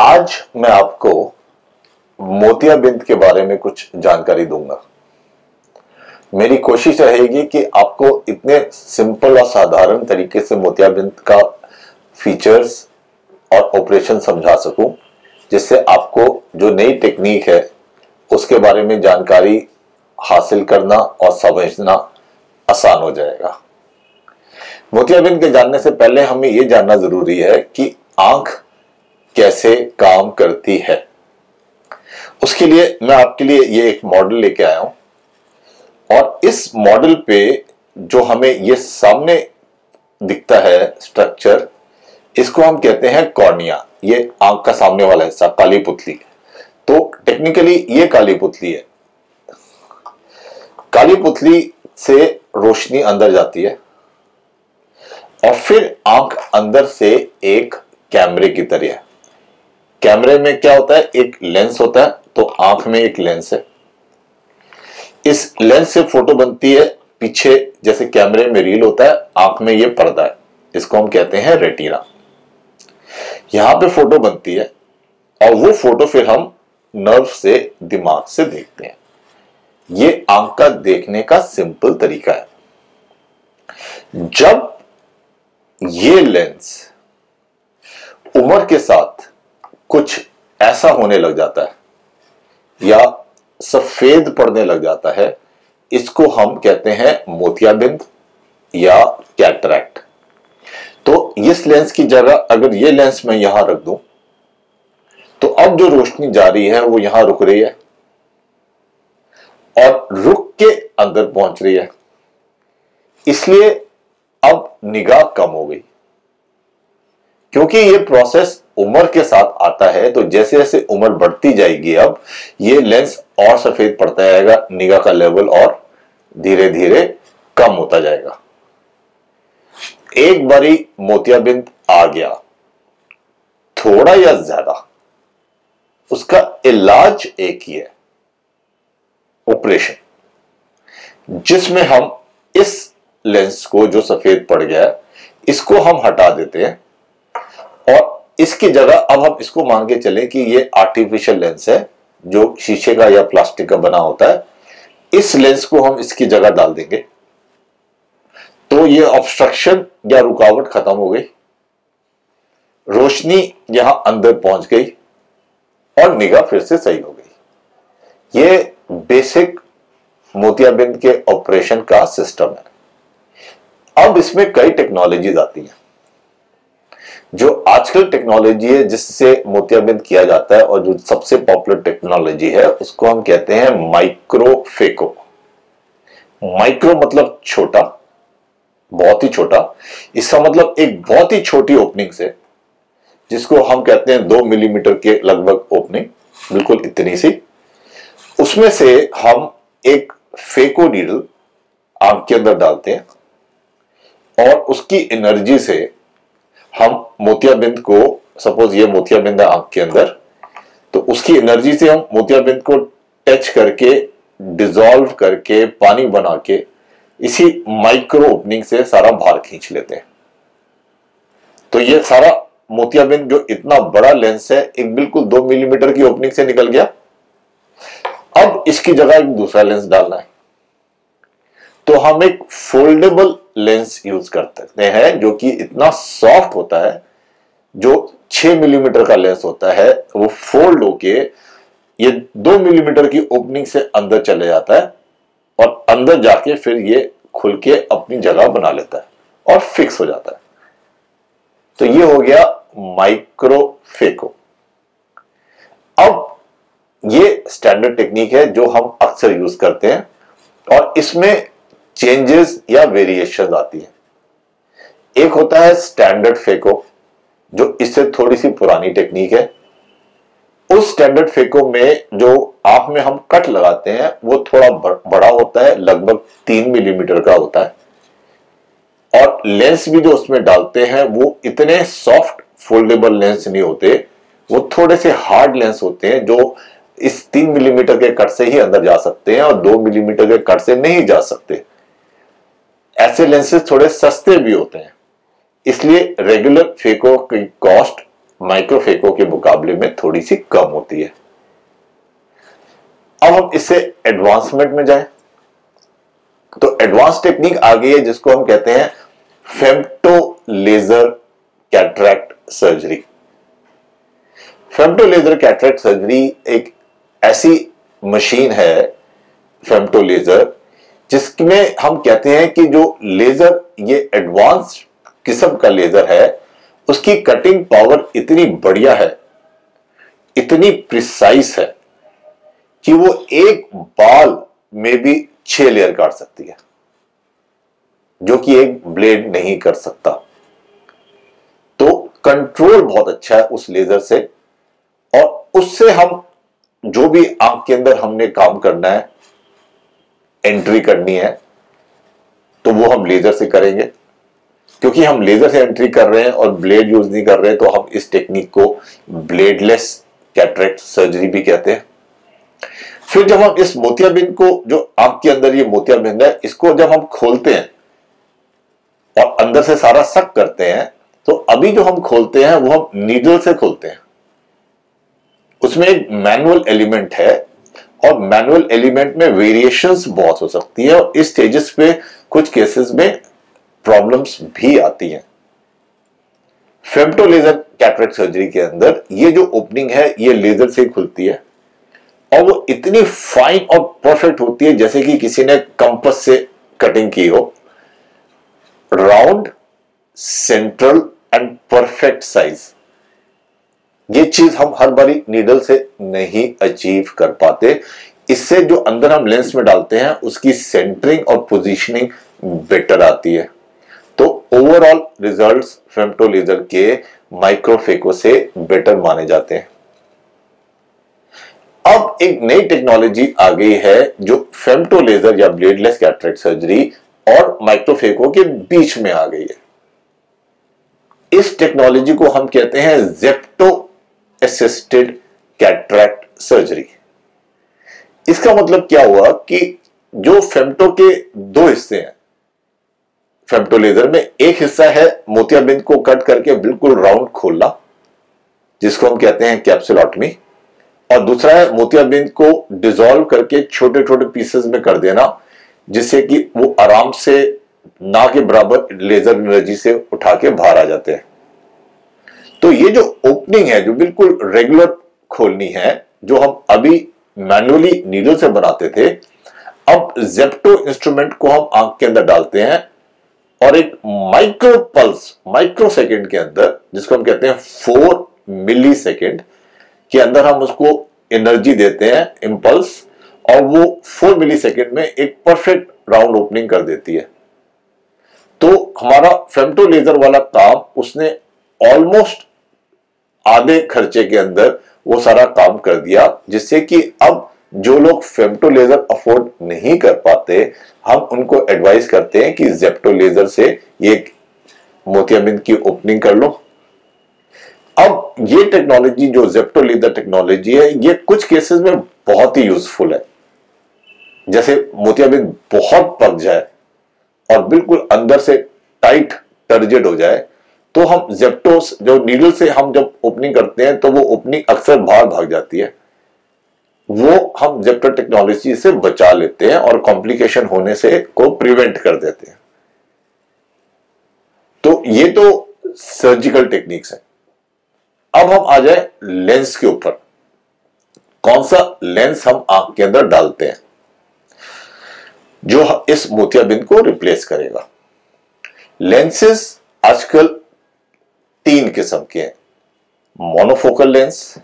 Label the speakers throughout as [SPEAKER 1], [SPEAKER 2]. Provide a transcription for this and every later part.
[SPEAKER 1] आज मैं आपको मोतियाबिंद के बारे में कुछ जानकारी दूंगा। मेरी कोशिश रहेगी कि आपको इतने सिंपल और साधारण तरीके से मोतियाबिंद का फीचर्स और ऑपरेशन समझा सकूं, जिससे आपको जो नई टेक्निक है उसके बारे में जानकारी हासिल करना और समझना आसान हो जाएगा। मोतियाबिंद के जानने से पहले हमें यह जानना जरूरी है कि आंख कैसे काम करती है। उसके लिए मैं आपके लिए ये एक मॉडल लेके आया हूं और इस मॉडल पे जो हमें ये सामने दिखता है स्ट्रक्चर, इसको हम कहते हैं कॉर्निया। ये आंख का सामने वाला हिस्सा, काली पुतली। तो टेक्निकली ये काली पुतली है। काली पुतली से रोशनी अंदर जाती है और फिर आंख अंदर से एक कैमरे की तरह है। कैमरे में क्या होता है, एक लेंस होता है, तो आंख में एक लेंस है। इस लेंस से फोटो बनती है। पीछे जैसे कैमरे में रील होता है, आंख में ये पर्दा है, इसको हम कहते हैं रेटिना। यहां पे फोटो बनती है और वो फोटो फिर हम नर्व से, दिमाग से देखते हैं। ये आंख का देखने का सिंपल तरीका है। जब ये लेंस उम्र के साथ कुछ ऐसा होने लग जाता है या सफेद पड़ने लग जाता है, इसको हम कहते हैं मोतियाबिंद या कैटरैक्ट। तो इस लेंस की जगह अगर ये लेंस मैं यहां रख दूं तो अब जो रोशनी जा रही है वो यहां रुक रही है और रुक के अंदर पहुंच रही है, इसलिए अब निगाह कम हो गई। क्योंकि ये प्रोसेस उम्र के साथ आता है, तो जैसे जैसे उम्र बढ़ती जाएगी अब ये लेंस और सफेद पड़ता जाएगा, निगाह का लेवल और धीरे धीरे कम होता जाएगा। एक बारी मोतियाबिंद आ गया, थोड़ा या ज्यादा, उसका इलाज एक ही है, ऑपरेशन, जिसमें हम इस लेंस को जो सफेद पड़ गया है इसको हम हटा देते हैं और इसकी जगह अब हम इसको मान के चले कि ये आर्टिफिशियल लेंस है जो शीशे का या प्लास्टिक का बना होता है। इस लेंस को हम इसकी जगह डाल देंगे तो ये ऑब्स्ट्रक्शन या रुकावट खत्म हो गई, रोशनी यहां अंदर पहुंच गई और निगाह फिर से सही हो गई। ये बेसिक मोतियाबिंद के ऑपरेशन का सिस्टम है। अब इसमें कई टेक्नोलॉजीज आती हैं। जो आजकल टेक्नोलॉजी है जिससे मोतियाबिंद किया जाता है और जो सबसे पॉपुलर टेक्नोलॉजी है उसको हम कहते हैं माइक्रोफेको। माइक्रो मतलब छोटा, बहुत ही छोटा। इसका मतलब एक बहुत ही छोटी ओपनिंग से, जिसको हम कहते हैं 2 मिलीमीटर के लगभग ओपनिंग, बिल्कुल इतनी सी, उसमें से हम एक फेको नीडल आंख के अंदर डालते हैं और उसकी एनर्जी से हम मोतियाबिंद को, सपोज ये मोतियाबिंद है आंख के अंदर, तो उसकी एनर्जी से हम मोतियाबिंद को टच करके, डिसॉल्व करके, पानी बना के इसी माइक्रो ओपनिंग से सारा बाहर खींच लेते हैं। तो ये सारा मोतियाबिंद जो इतना बड़ा लेंस है, एक बिल्कुल 2 मिलीमीटर की ओपनिंग से निकल गया। अब इसकी जगह एक दूसरा लेंस डालना है, तो हम एक फोल्डेबल लेंस यूज कर सकते हैं जो कि इतना सॉफ्ट होता है। जो 6 मिलीमीटर का लेंस होता है वो फोल्ड होके ये 2 मिलीमीटर की ओपनिंग से अंदर चले जाता है और अंदर जाके फिर ये खुल के अपनी जगह बना लेता है और फिक्स हो जाता है। तो ये हो गया माइक्रोफेको। अब ये स्टैंडर्ड टेक्निक है जो हम अक्सर यूज करते हैं और इसमें चेंजेस या वेरिएशन आती है। एक होता है स्टैंडर्ड फेको, जो इससे थोड़ी सी पुरानी टेक्निक है। उस स्टैंडर्ड फेको में जो आंख में हम कट लगाते हैं वो थोड़ा बड़ा होता है, लगभग 3 मिलीमीटर का होता है और लेंस भी जो उसमें डालते हैं वो इतने सॉफ्ट फोल्डेबल लेंस नहीं होते, वो थोड़े से हार्ड लेंस होते हैं जो इस 3 मिलीमीटर के कट से ही अंदर जा सकते हैं और 2 मिलीमीटर के कट से नहीं जा सकते। ऐसे लेंसेज थोड़े सस्ते भी होते हैं, इसलिए रेगुलर फेको की कॉस्ट माइक्रोफेको के मुकाबले में थोड़ी सी कम होती है। अब हम इससे एडवांसमेंट में जाएं, तो एडवांस टेक्निक आ गई है जिसको हम कहते हैं femto laser cataract surgery. Femto laser cataract surgery एक ऐसी मशीन है, फेम्टो लेजर, जिसमें हम कहते हैं कि जो लेजर ये एडवांस किस्म का लेजर है, उसकी कटिंग पावर इतनी बढ़िया है, इतनी प्रिसाइज है कि वो एक बाल में भी 6 लेयर काट सकती है, जो कि एक ब्लेड नहीं कर सकता। तो कंट्रोल बहुत अच्छा है उस लेजर से, और उससे हम जो भी आंख के अंदर हमने काम करना है, एंट्री करनी है, तो वो हम लेजर से करेंगे। क्योंकि हम लेजर से एंट्री कर रहे हैं और ब्लेड यूज नहीं कर रहे हैं, तो हम इस टेक्निक को ब्लेडलेस कैटरैक्ट सर्जरी भी कहते हैं। फिर जब हम इस मोतियाबिंद को, जो आंख के अंदर ये मोतियाबिंद है, इसको जब हम खोलते हैं और अंदर से सारा सक करते हैं, तो अभी जो हम खोलते हैं वो हम नीडल से खोलते हैं। उसमें एक मैनुअल एलिमेंट है, और मैनुअल एलिमेंट में वेरिएशंस बहुत हो सकती है, और इस स्टेजेस पे कुछ केसेस में प्रॉब्लम्स भी आती हैं। फेम्टो लेजर कैटरैक्ट सर्जरी के अंदर ये जो ओपनिंग है, ये लेजर से खुलती है, और वो इतनी फाइन और परफेक्ट होती है जैसे कि किसी ने कंपास से कटिंग की हो। Round, central and perfect size, ये चीज हम हर बारी नीडल से नहीं अचीव कर पाते। इससे जो अंदर हम लेंस में डालते हैं उसकी सेंटरिंग और पोजीशनिंग बेटर आती है। तो ओवरऑल रिजल्ट्स फेम्टो लेजर के माइक्रोफेको से बेटर माने जाते हैं। अब एक नई टेक्नोलॉजी आ गई है जो फेम्टो लेजर या ब्लेडलेस कैटरैक्ट सर्जरी और माइक्रोफेको के बीच में आ गई है। इस टेक्नोलॉजी को हम कहते हैं जेप्टो असिस्टेड कैटरैक्ट सर्जरी। इसका मतलब क्या हुआ कि जो फेम्टो के 2 हिस्से हैं फेम्टो लेजर में, एक हिस्सा है मोतियाबिंद को कट करके बिल्कुल राउंड खोलना, जिसको हम कहते हैं कैप्सुलोटमी, और दूसरा है मोतियाबिंद को डिसॉल्व करके छोटे छोटे पीसेस में कर देना, जिससे कि वो आराम से ना के बराबर लेजर एनर्जी से उठा के बाहर आ जाते हैं। तो ये जो ओपनिंग है, जो बिल्कुल रेगुलर खोलनी है, जो हम अभी मैनुअली नीडल से बनाते थे, अब जेप्टो इंस्ट्रूमेंट को हम आंख के अंदर डालते हैं, और एक माइक्रो पल्स, माइक्रो सेकेंड के अंदर, जिसको हम कहते हैं 4 मिली सेकेंड के अंदर हम उसको एनर्जी देते हैं, इंपल्स, और वो 4 मिली सेकेंड में एक परफेक्ट राउंड ओपनिंग कर देती है। तो हमारा फेम्टो लेजर वाला काम उसने ऑलमोस्ट आधे खर्चे के अंदर वो सारा काम कर दिया, जिससे कि अब जो लोग फेम्टो लेजर अफोर्ड नहीं कर पाते, हम उनको एडवाइस करते हैं कि जेप्टो लेजर से ये मोतियाबिंद की ओपनिंग कर लो। अब ये टेक्नोलॉजी जो जेप्टो लेजर टेक्नोलॉजी है, ये कुछ केसेस में बहुत ही यूजफुल है। जैसे मोतियाबिंद बहुत पक जाए और बिल्कुल अंदर से टाइट टर्जेड हो जाए, तो हम जेप्टोस, जो नीडल से हम जब ओपनिंग करते हैं, तो वो ओपनिंग अक्सर बाहर भाग जाती है, वो हम जेप्टो टेक्नोलॉजी से बचा लेते हैं और कॉम्प्लिकेशन होने से को प्रिवेंट कर देते हैं। तो ये तो सर्जिकल टेक्निक्स है। अब हम आ जाए लेंस के ऊपर। कौन सा लेंस हम आंख के अंदर डालते हैं जो इस मोतियाबिंद को रिप्लेस करेगा? लेंसेस आजकल 3 किस्म के हैं: मोनोफोकल लेंस,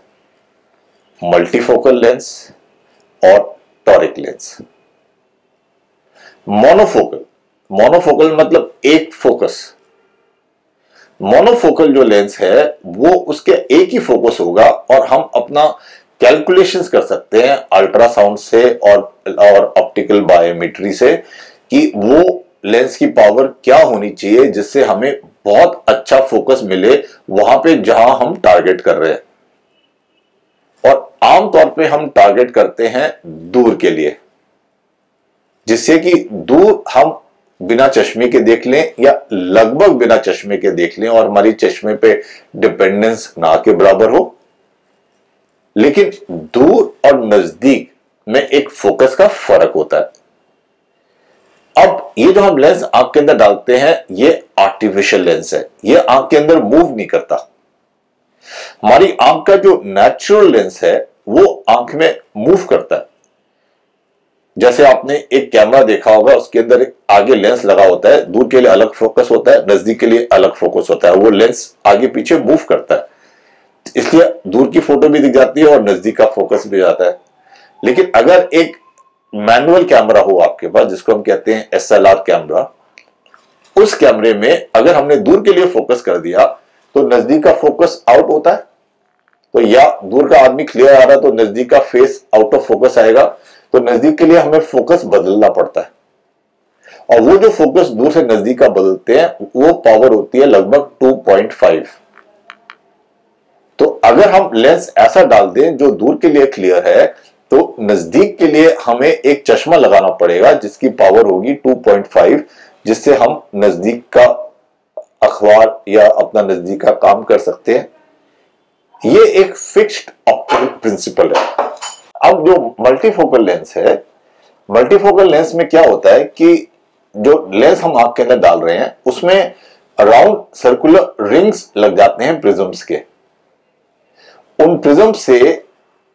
[SPEAKER 1] मल्टीफोकल लेंस और टॉरिक लेंस। मोनोफोकल मतलब एक फोकस। मोनोफोकल जो लेंस है वो उसके एक ही फोकस होगा, और हम अपना कैलकुलेशंस कर सकते हैं अल्ट्रासाउंड से और ऑप्टिकल बायोमेट्री से कि वो लेंस की पावर क्या होनी चाहिए जिससे हमें बहुत अच्छा फोकस मिले वहां पे जहां हम टारगेट कर रहे हैं। और आमतौर पे हम टारगेट करते हैं दूर के लिए, जिससे कि दूर हम बिना चश्मे के देख लें या लगभग बिना चश्मे के देख लें और हमारी चश्मे पे डिपेंडेंस ना के बराबर हो, लेकिन दूर और नजदीक में एक फोकस का फर्क होता है। अब ये जो हम लेंस आंख के अंदर डालते हैं ये आर्टिफिशियल लेंस है, ये आंख के अंदर मूव नहीं करता। हमारी आंख का जो नेचुरल लेंस है वो आंख में मूव करता है। जैसे आपने एक कैमरा देखा होगा, उसके अंदर एक आगे लेंस लगा होता है, दूर के लिए अलग फोकस होता है, नजदीक के लिए अलग फोकस होता है। वो लेंस आगे पीछे मूव करता है, इसलिए दूर की फोटो भी दिख जाती है और नजदीक का फोकस भी जाता है। लेकिन अगर एक मैनुअल कैमरा हो आपके पास, जिसको हम कहते हैं SLR कैमरा, उस कैमरे में अगर हमने दूर के लिए फोकस कर दिया तो नजदीक का फोकस आउट होता है। तो या दूर का आदमी क्लियर आ रहा है तो नजदीक का फेस आउट ऑफ फोकस आएगा, तो नजदीक के लिए हमें फोकस बदलना पड़ता है। और वो जो फोकस दूर से नजदीक का बदलते हैं वो पावर होती है लगभग 2.5। तो अगर हम लेंस ऐसा डाल दें जो दूर के लिए क्लियर है, तो नजदीक के लिए हमें एक चश्मा लगाना पड़ेगा जिसकी पावर होगी 2.5, जिससे हम नजदीक का अखबार या अपना नजदीक का काम कर सकते हैं। ये एक फिक्स्ड ऑप्टिकल प्रिंसिपल है। अब जो मल्टीफोकल लेंस है, मल्टीफोकल लेंस में क्या होता है कि जो लेंस हम आंख के अंदर डाल रहे हैं उसमें राउंड सर्कुलर रिंग्स लग जाते हैं प्रिज्म्स के। उन प्रिज्म से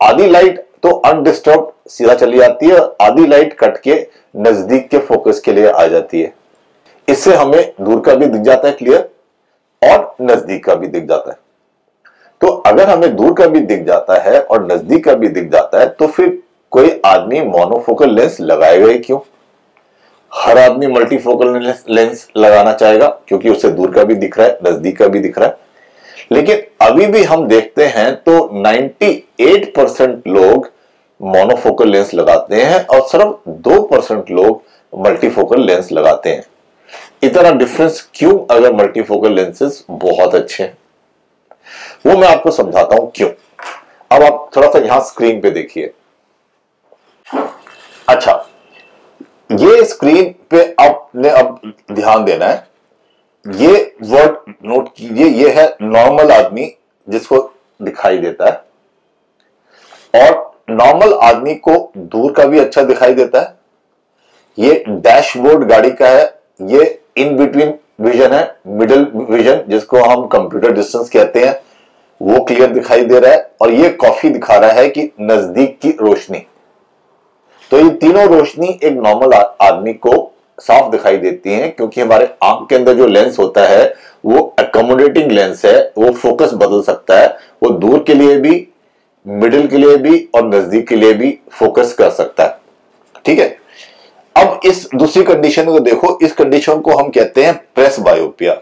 [SPEAKER 1] आधी लाइट तो अनडिस्टर्ब सीधा चली जाती है, आधी लाइट कट के नजदीक के फोकस के लिए आ जाती है। इससे हमें दूर का भी दिख जाता है क्लियर और नजदीक का भी दिख जाता है। तो अगर हमें दूर का भी दिख जाता है और नजदीक का भी दिख जाता है तो फिर कोई आदमी मोनोफोकल लेंस लगाएगा ही क्यों? हर आदमी मल्टीफोकल लेंस लगाना चाहेगा क्योंकि उससे दूर का भी दिख रहा है, नजदीक का भी दिख रहा है। लेकिन अभी भी हम देखते हैं तो 98% लोग मोनोफोकल लेंस लगाते हैं और सिर्फ 2% लोग मल्टीफोकल लेंस लगाते हैं। इतना डिफरेंस क्यों, अगर मल्टीफोकल लेंसेज बहुत अच्छे हैं? वो मैं आपको समझाता हूं क्यों। अब आप थोड़ा सा यहां स्क्रीन पे देखिए। अच्छा, ये स्क्रीन पे आपने अब ध्यान देना है, ये वर्ड नोट कीजिए, ये है नॉर्मल आदमी जिसको दिखाई देता है, और नॉर्मल आदमी को दूर का भी अच्छा दिखाई देता है। ये डैशबोर्ड गाड़ी का है, ये इन बिटवीन विजन है, मिडिल विजन जिसको हम कंप्यूटर डिस्टेंस कहते हैं, वो क्लियर दिखाई दे रहा है। और ये कॉफी दिखा रहा है कि नजदीक की रोशनी। तो ये तीनों रोशनी एक नॉर्मल आदमी को साफ दिखाई देती हैं, क्योंकि हमारे आंख के अंदर जो लेंस होता है वो अकोमोडेटिंग लेंस है, वो फोकस बदल सकता है, वो दूर के लिए भी, मिडिल के लिए भी और नजदीक के लिए भी फोकस कर सकता है। ठीक है, अब इस दूसरी कंडीशन को देखो, इस कंडीशन को हम कहते हैं प्रेस बायोपिया,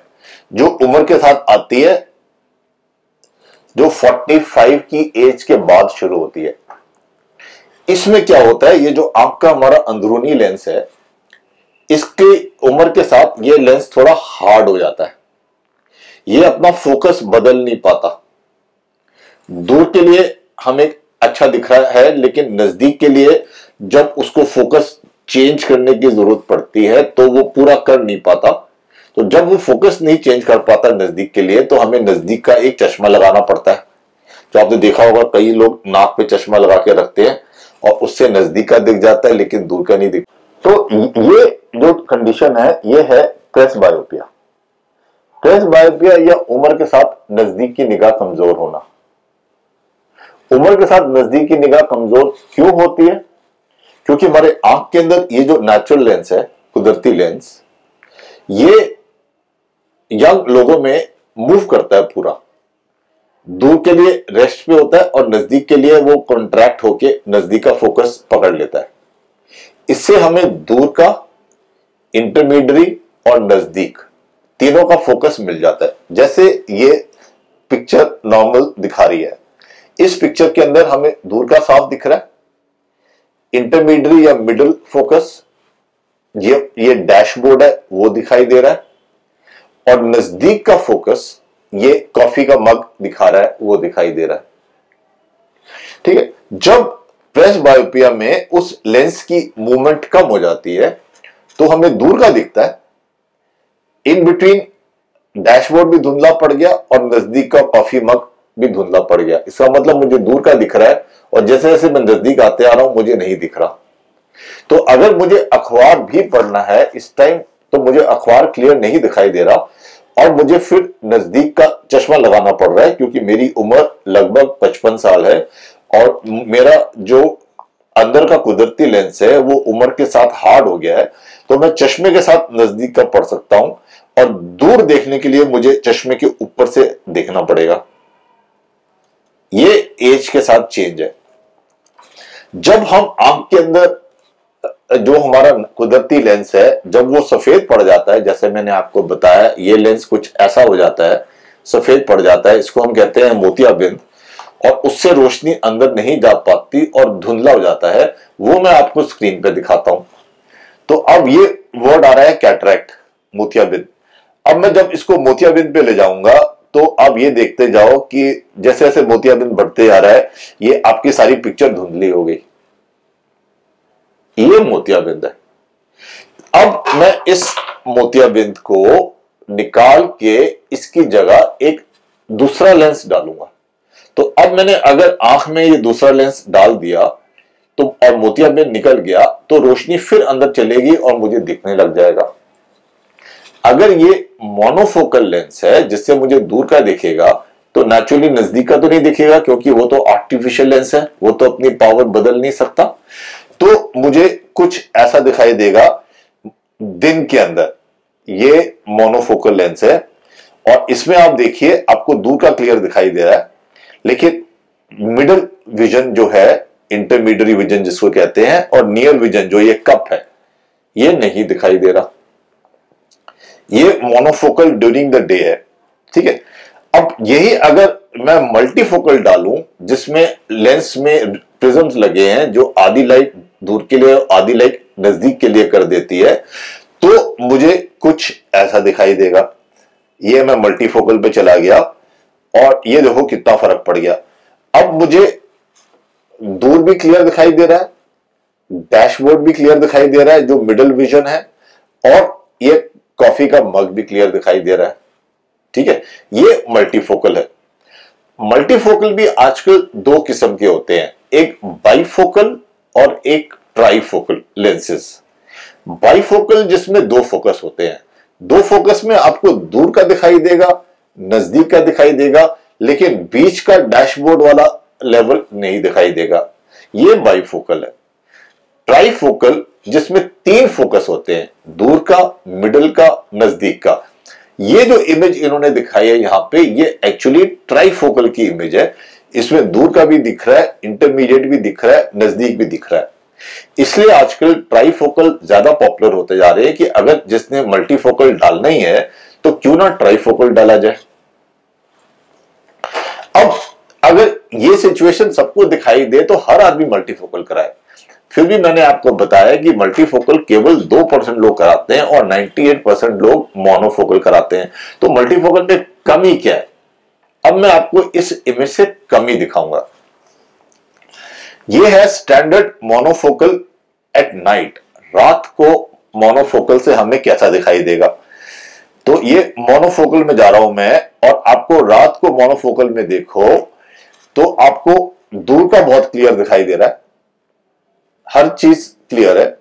[SPEAKER 1] जो उम्र के साथ आती है, जो 45 की एज के बाद शुरू होती है। इसमें क्या होता है, ये जो आंख का हमारा अंदरूनी लेंस है, इसके उम्र के साथ ये लेंस थोड़ा हार्ड हो जाता है, ये अपना फोकस बदल नहीं पाता। दूर के लिए हमें अच्छा दिख रहा है, लेकिन नजदीक के लिए जब उसको फोकस चेंज करने की जरूरत पड़ती है तो वो पूरा कर नहीं पाता। तो जब वो फोकस नहीं चेंज कर पाता नजदीक के लिए, तो हमें नजदीक का एक चश्मा लगाना पड़ता है। जो आपने देखा होगा, कई लोग नाक पे चश्मा लगा के रखते हैं और उससे नजदीक का दिख जाता है लेकिन दूर का नहीं दिख। तो ये जो कंडीशन है, ये है प्रेस बायोपिया। प्रेस बायोपिया या उम्र के साथ नजदीक की निगाह कमजोर होना। उम्र के साथ नजदीक की निगाह कमजोर क्यों होती है? क्योंकि हमारे आंख के अंदर ये जो नेचुरल लेंस है, कुदरती लेंस, ये यंग लोगों में मूव करता है पूरा। दूर के लिए रेस्ट पे होता है और नजदीक के लिए वो कॉन्ट्रैक्ट होके नजदीक का फोकस पकड़ लेता है। इससे हमें दूर का, इंटरमीडिएट और नजदीक तीनों का फोकस मिल जाता है। जैसे ये पिक्चर नॉर्मल दिखा रही है, इस पिक्चर के अंदर हमें दूर का साफ दिख रहा है, इंटरमीडिएट या मिडिल फोकस, ये डैशबोर्ड है वो दिखाई दे रहा है, और नजदीक का फोकस ये कॉफी का मग दिखा रहा है वो दिखाई दे रहा है। ठीक है, जब प्रेस बायोपिया में उस लेंस की मूवमेंट कम हो जाती है तो हमें दूर का दिखता है, इन बिटवीन डैशबोर्ड भी धुंधला पड़ गया और नजदीक का कॉफी मग भी धुंधला पड़ गया। इसका मतलब मुझे दूर का दिख रहा है और जैसे जैसे मैं नजदीक आते आ रहा हूं मुझे नहीं दिख रहा। तो अगर मुझे अखबार भी पढ़ना है इस टाइम तो मुझे अखबार क्लियर नहीं दिखाई दे रहा और मुझे फिर नजदीक का चश्मा लगाना पड़ रहा है, क्योंकि मेरी उम्र लगभग 55 साल है और मेरा जो अंदर का कुदरती लेंस है वो उम्र के साथ हार्ड हो गया है। तो मैं चश्मे के साथ नजदीक का पढ़ सकता हूं और दूर देखने के लिए मुझे चश्मे के ऊपर से देखना पड़ेगा। ये एज के साथ चेंज है। जब हम आंख के अंदर जो हमारा कुदरती लेंस है जब वो सफेद पड़ जाता है, जैसे मैंने आपको बताया ये लेंस कुछ ऐसा हो जाता है, सफेद पड़ जाता है, इसको हम कहते हैं मोतियाबिंद, और उससे रोशनी अंदर नहीं जा पाती और धुंधला हो जाता है। वो मैं आपको स्क्रीन पे दिखाता हूं। तो अब ये वर्ड आ रहा है कैटरैक्ट, मोतियाबिंद। अब मैं जब इसको मोतियाबिंद पे ले जाऊंगा तो अब ये देखते जाओ कि जैसे जैसे मोतियाबिंद बढ़ते जा रहा है ये आपकी सारी पिक्चर धुंधली हो गई। ये मोतियाबिंद है। अब मैं इस मोतियाबिंद को निकाल के इसकी जगह एक दूसरा लेंस डालूंगा। तो अब मैंने अगर आंख में ये दूसरा लेंस डाल दिया तो और मोतियाबिंद निकल गया तो रोशनी फिर अंदर चलेगी और मुझे दिखने लग जाएगा। अगर ये मोनोफोकल लेंस है जिससे मुझे दूर का दिखेगा तो नेचुरली नजदीक का तो नहीं दिखेगा, क्योंकि वो तो आर्टिफिशियल लेंस है, वो तो अपनी पावर बदल नहीं सकता। तो मुझे कुछ ऐसा दिखाई देगा दिन के अंदर। ये मोनोफोकल लेंस है और इसमें आप देखिए आपको दूर का क्लियर दिखाई दे रहा है, लेकिन मिडल विजन जो है, इंटरमीडियरी विजन जिसको कहते हैं, और नियर विजन जो ये कप है, ये नहीं दिखाई दे रहा। ये मोनोफोकल ड्यूरिंग द डे है, ठीक है। अब यही अगर मैं मल्टीफोकल डालूं जिसमें लेंस में प्रिज्म्स लगे हैं जो आधी लाइट दूर के लिए और आधी लाइट नजदीक के लिए कर देती है, तो मुझे कुछ ऐसा दिखाई देगा। ये मैं मल्टीफोकल पे चला गया और ये देखो कितना फर्क पड़ गया। अब मुझे दूर भी क्लियर दिखाई दे रहा है, डैशबोर्ड भी क्लियर दिखाई दे रहा है जो मिडल विजन है, और ये कॉफी का मग भी क्लियर दिखाई दे रहा है, ठीक है। ये मल्टीफोकल है। मल्टीफोकल भी आजकल दो किस्म के होते हैं, एक बाइफोकल और एक ट्राइफोकल लेंसेज। बाइफोकल जिसमें दो फोकस होते हैं, दो फोकस में आपको दूर का दिखाई देगा, नजदीक का दिखाई देगा, लेकिन बीच का डैशबोर्ड वाला लेवल नहीं दिखाई देगा। ये बाइफोकल है। ट्राइफोकल जिसमें तीन फोकस होते हैं, दूर का, मिडल का, नजदीक का। ये जो इमेज इन्होंने दिखाई है यहां पे, ये एक्चुअली ट्राइफोकल की इमेज है। इसमें दूर का भी दिख रहा है, इंटरमीडिएट भी दिख रहा है, नजदीक भी दिख रहा है। इसलिए आजकल ट्राइफोकल ज्यादा पॉपुलर होते जा रहे हैं कि अगर जिसने मल्टीफोकल डालना ही है तो क्यों ना ट्राइफोकल डाला जाए। अब अगर ये सिचुएशन सबको दिखाई दे तो हर आदमी मल्टीफोकल कराए। फिर भी मैंने आपको बताया कि मल्टीफोकल केवल 2% लोग कराते हैं और 98% लोग मोनोफोकल कराते हैं। तो मल्टीफोकल में कमी क्या है? अब मैं आपको इस इमेज से कमी दिखाऊंगा। ये है स्टैंडर्ड मोनोफोकल एट नाइट। रात को मोनोफोकल से हमें कैसा दिखाई देगा। तो ये मोनोफोकल में जा रहा हूं मैं, और आपको रात को मोनोफोकल में देखो तो आपको दूर का बहुत क्लियर दिखाई दे रहा है, हर चीज क्लियर है,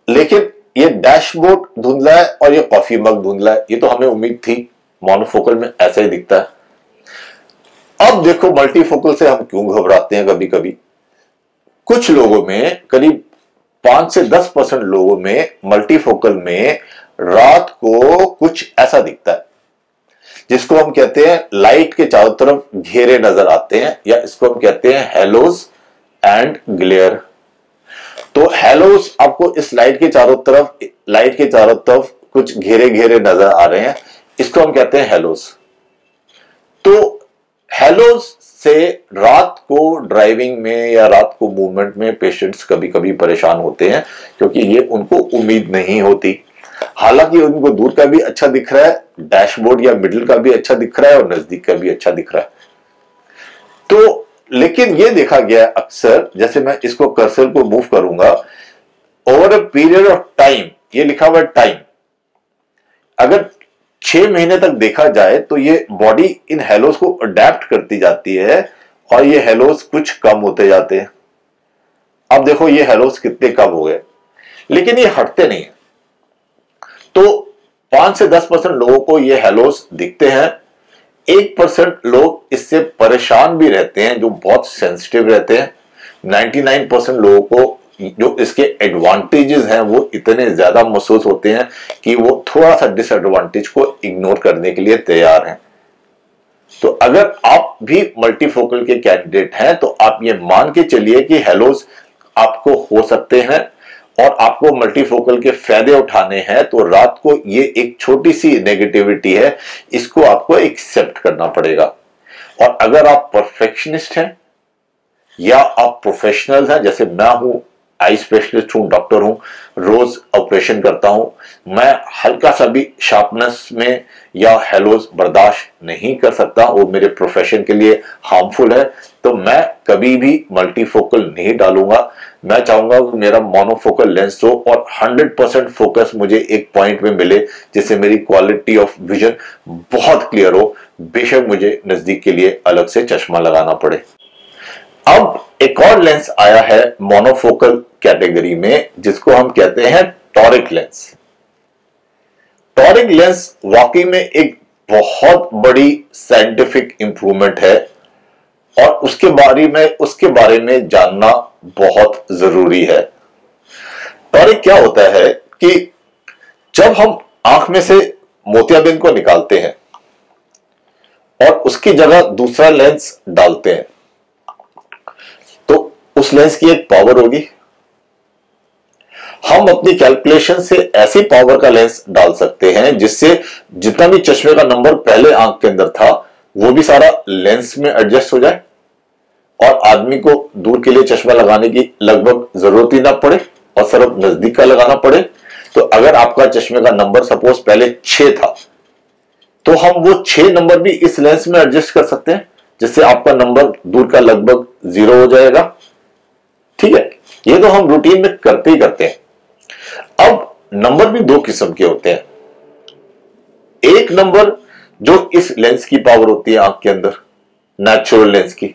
[SPEAKER 1] लेकिन ये डैशबोर्ड धुंधला है और ये कॉफी मग धुंधला है। ये तो हमें उम्मीद थी, मोनोफोकल में ऐसा ही दिखता है। अब देखो मल्टीफोकल से हम क्यों घबराते हैं कभी कभी। कुछ लोगों में, करीब 5 से 10% लोगों में मल्टीफोकल में रात को कुछ ऐसा दिखता है जिसको हम कहते हैं लाइट के चारों तरफ घेरे नजर आते हैं, या इसको हम कहते हैं हेलोज एंड ग्लेयर। तो हेलोज आपको इस लाइट के चारों तरफ कुछ घेरे घेरे नजर आ रहे हैं, इसको हम कहते हैं हेलोज। तो हेलोज से रात को ड्राइविंग में या रात को मूवमेंट में पेशेंट्स कभी कभी परेशान होते हैं, क्योंकि ये उनको उम्मीद नहीं होती। हालांकि उनको दूर का भी अच्छा दिख रहा है, डैशबोर्ड या मिडिल का भी अच्छा दिख रहा है और नजदीक का भी अच्छा दिख रहा है। तो लेकिन ये देखा गया अक्सर, जैसे मैं इसको कर्सर को मूव करूंगा, over a period of time, ये लिखा हुआ टाइम, अगर 6 महीने तक देखा जाए तो ये बॉडी इन हेलोस को अडेप्ट करती जाती है और ये हेलोस कुछ कम होते जाते हैं। अब देखो ये हेलोस कितने कम हो गए, लेकिन ये हटते नहीं है। तो 5 से 10% लोगों को ये हेलोस दिखते हैं, 1% लोग इससे परेशान भी रहते हैं जो बहुत सेंसिटिव रहते हैं। 99% लोगों को जो इसके एडवांटेजेस हैं वो इतने ज्यादा महसूस होते हैं कि वो थोड़ा सा डिसएडवांटेज को इग्नोर करने के लिए तैयार हैं। तो अगर आप भी मल्टीफोकल के कैंडिडेट हैं तो आप ये मान के चलिए कि हेलोस आपको हो सकते हैं और आपको मल्टीफोकल के फायदे उठाने हैं, तो रात को ये एक छोटी सी नेगेटिविटी है, इसको आपको एक्सेप्ट करना पड़ेगा। और अगर आप परफेक्शनिस्ट हैं या आप प्रोफेशनल हैं, जैसे मैं हूं, आई स्पेशलिस्ट हूं, डॉक्टर हूं, रोज ऑपरेशन करता हूं, मैं हल्का सा भी शार्पनेस में या हेलोस बर्दाश्त नहीं कर सकता, वो मेरे प्रोफेशन के लिए हार्मफुल है, तो मैं कभी भी मल्टीफोकल नहीं डालूंगा। मैं चाहूंगा कि मेरा मोनोफोकल लेंस हो और 100% फोकस मुझे एक पॉइंट में मिले, जिससे मेरी क्वालिटी ऑफ विजन बहुत क्लियर हो, बेशक मुझे नजदीक के लिए अलग से चश्मा लगाना पड़े। अब एक और लेंस आया है मोनोफोकल कैटेगरी में, जिसको हम कहते हैं टॉरिक लेंस। टॉरिक लेंस वाकई में एक बहुत बड़ी साइंटिफिक इंप्रूवमेंट है और उसके बारे में जानना बहुत जरूरी है। टॉरिक क्या होता है कि जब हम आंख में से मोतियाबिंद को निकालते हैं और उसकी जगह दूसरा लेंस डालते हैं, तो उस लेंस की एक पावर होगी। हम अपनी कैलकुलेशन से ऐसी पावर का लेंस डाल सकते हैं जिससे जितना भी चश्मे का नंबर पहले आंख के अंदर था वो भी सारा लेंस में एडजस्ट हो जाए और आदमी को दूर के लिए चश्मा लगाने की लगभग जरूरत ही ना पड़े और सिर्फ नजदीक का लगाना पड़े। तो अगर आपका चश्मे का नंबर सपोज पहले 6 था, तो हम वो 6 नंबर भी इस लेंस में एडजस्ट कर सकते हैं, जिससे आपका नंबर दूर का लगभग 0 हो जाएगा। ठीक है, ये तो हम रूटीन में करते ही करते हैं। अब नंबर भी 2 किस्म के होते हैं। एक नंबर जो इस लेंस की पावर होती है आंख के अंदर, नेचुरल लेंस की,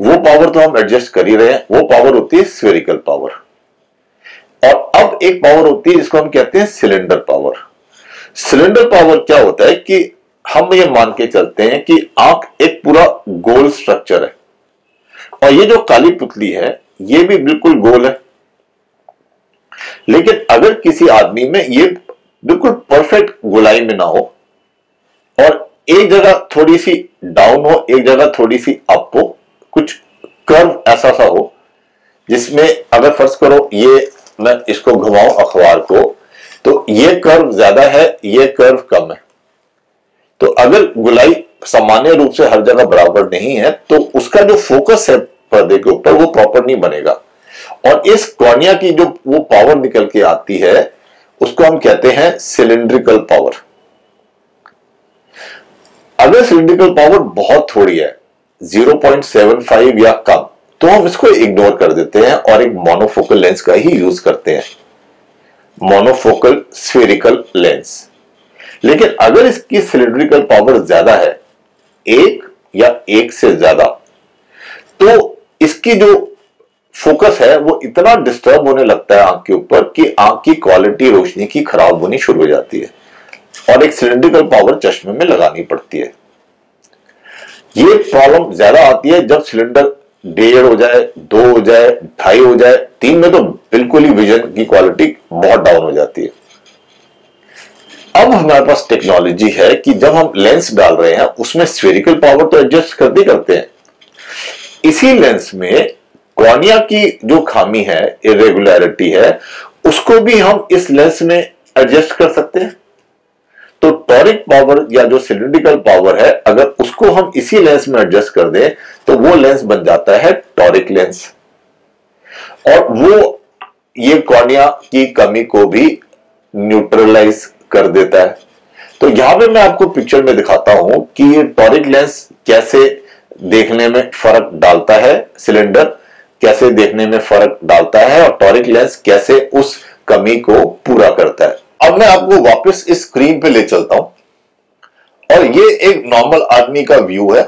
[SPEAKER 1] वो पावर तो हम एडजस्ट कर ही रहे हैं, वो पावर होती है स्फेरिकल पावर। और अब एक पावर होती है जिसको हम कहते हैं सिलेंडर पावर। सिलेंडर पावर क्या होता है कि हम ये मान के चलते हैं कि आंख एक पूरा गोल स्ट्रक्चर है और ये जो काली पुतली है ये भी बिल्कुल गोल है, लेकिन अगर किसी आदमी में ये बिल्कुल परफेक्ट गोलाई में ना हो और एक जगह थोड़ी सी डाउन हो, एक जगह थोड़ी सी अप हो, कुछ कर्व ऐसा सा हो जिसमें अगर फर्ज करो ये मैं इसको घुमाऊं अखबार को, तो ये कर्व ज्यादा है, ये कर्व कम है, तो अगर गोलाई सामान्य रूप से हर जगह बराबर नहीं है तो उसका जो फोकस है पर्दे के ऊपर वो प्रॉपर नहीं बनेगा और इस कॉर्निया की जो वो पावर निकल के आती है उसको हम कहते हैं सिलिंड्रिकल पावर। अगर सिलिंड्रिकल पावर बहुत थोड़ी है, 0.75 या कम, तो हम इसको इग्नोर कर देते हैं और एक मोनोफोकल लेंस का ही यूज करते हैं, मोनोफोकल स्फेरिकल लेंस। लेकिन अगर इसकी सिलिंड्रिकल पावर ज्यादा है, 1 या 1 से ज्यादा, तो इसकी जो फोकस है वो इतना डिस्टर्ब होने लगता है आंख के ऊपर कि आंख की क्वालिटी रोशनी की खराब होनी शुरू हो जाती है और एक सिलिंड्रिकल पावर चश्मे में लगानी पड़ती है। ये प्रॉब्लम ज्यादा आती है जब सिलेंडर 1.5 हो जाए, 2 हो जाए, 2.5 हो जाए, 3 में तो बिल्कुल ही विजन की क्वालिटी बहुत डाउन हो जाती है। अब हमारे पास टेक्नोलॉजी है कि जब हम लेंस डाल रहे हैं उसमें स्फेरिकल पावर तो एडजस्ट करते हैं, इसी लेंस में कॉर्निया की जो खामी है, इरेगुलरिटी है, उसको भी हम इस लेंस में एडजस्ट कर सकते हैं। तो टॉरिक पावर या जो सिलिंड्रिकल पावर है, अगर उसको हम इसी लेंस में एडजस्ट कर दें तो वो लेंस बन जाता है टॉरिक लेंस और वो ये कॉर्निया की कमी को भी न्यूट्रलाइज कर देता है। तो यहां पे मैं आपको पिक्चर में दिखाता हूं कि ये टॉरिक लेंस कैसे देखने में फर्क डालता है, सिलेंडर कैसे देखने में फर्क डालता है और टॉरिक लेंस कैसे उस कमी को पूरा करता है। अब मैं आपको वापस इस स्क्रीन पे ले चलता हूं और ये एक नॉर्मल आदमी का व्यू है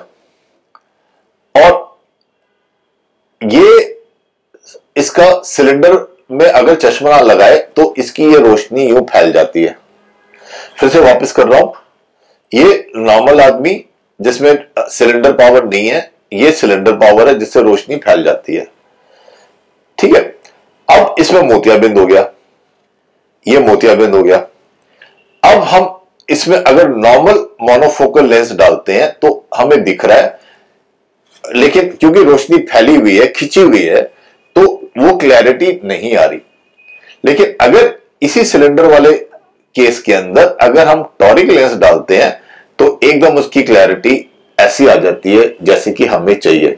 [SPEAKER 1] और ये इसका सिलेंडर में अगर चश्मा लगाए तो इसकी ये रोशनी यूं फैल जाती है। फिर से वापस कर रहा हूं, ये नॉर्मल आदमी जिसमें सिलेंडर पावर नहीं है, ये सिलेंडर पावर है जिससे रोशनी फैल जाती है। ठीक है, अब इसमें मोतियाबिंद हो गया, ये मोतियाबिंद हो गया। अब हम इसमें अगर नॉर्मल मोनोफोकल लेंस डालते हैं तो हमें दिख रहा है, लेकिन क्योंकि रोशनी फैली हुई है, खिंची हुई है, तो वो क्लैरिटी नहीं आ रही। लेकिन अगर इसी सिलेंडर वाले केस के अंदर अगर हम टॉरिक लेंस डालते हैं तो एकदम उसकी क्लैरिटी ऐसी आ जाती है जैसे कि हमें चाहिए।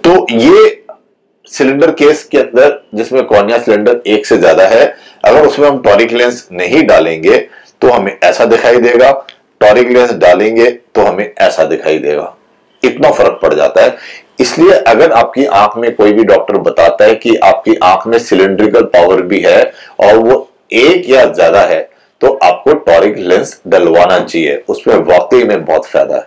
[SPEAKER 1] तो ये सिलेंडर केस के अंदर जिसमें कॉर्निया सिलेंडर एक से ज्यादा है, अगर उसमें हम टॉरिक लेंस नहीं डालेंगे तो हमें ऐसा दिखाई देगा, टॉरिक लेंस डालेंगे तो हमें ऐसा दिखाई देगा। इतना फर्क पड़ जाता है। इसलिए अगर आपकी आंख में कोई भी डॉक्टर बताता है कि आपकी आंख में सिलेंड्रिकल पावर भी है और वो एक या ज्यादा है, तो आपको टॉरिक लेंस डलवाना चाहिए, उसमें वाकई में बहुत फायदा है।